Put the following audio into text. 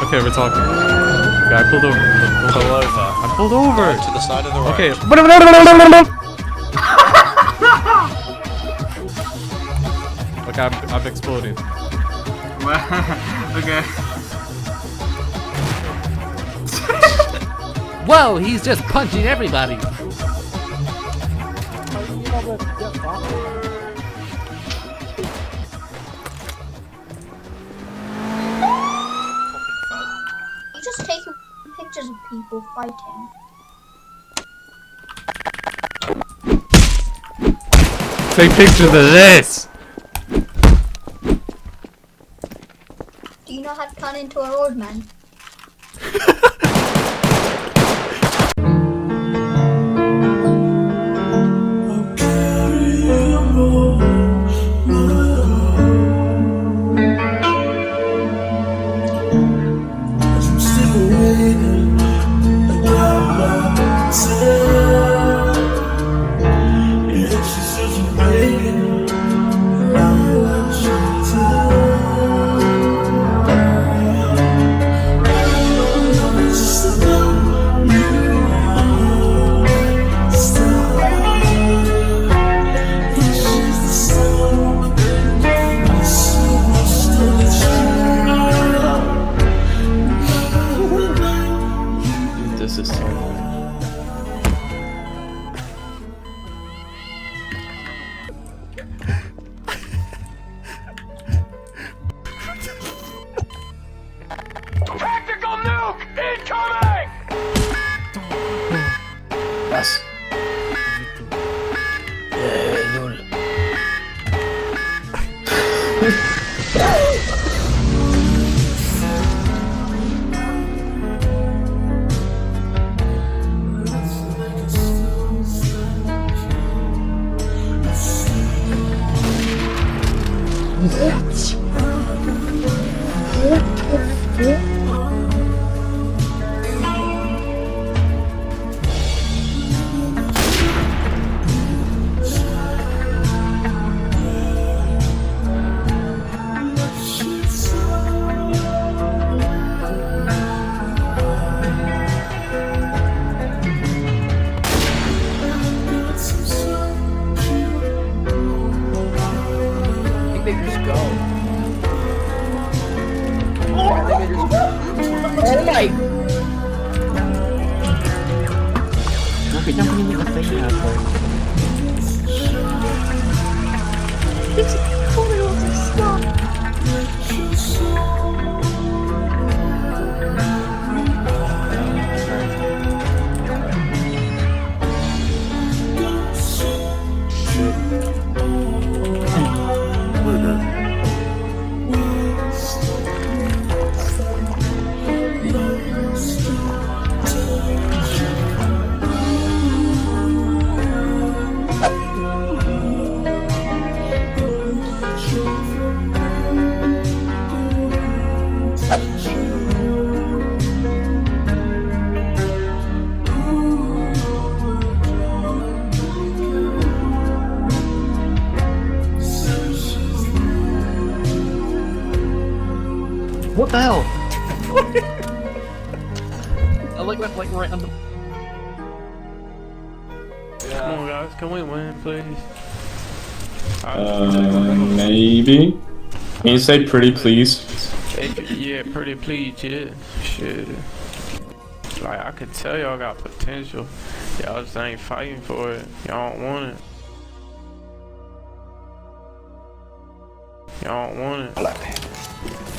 Okay, we're talking. Okay, I pulled over. Pull over. I pulled over. To the side of the road. Okay. Okay, I'm exploding. Okay. Whoa, he's just punching everybody. You just taking pictures of people fighting. Take pictures of this. Do you know how to turn into an old man? This is so annoying. Tactical nuke incoming! Yes. What the hell? I like right on the. Come on, guys. Can we win, please? Maybe. Can you say pretty, please? Yeah, pretty please, yeah. Shit. Like, I could tell y'all got potential. Y'all just ain't fighting for it. Y'all don't want it. Y'all don't want it.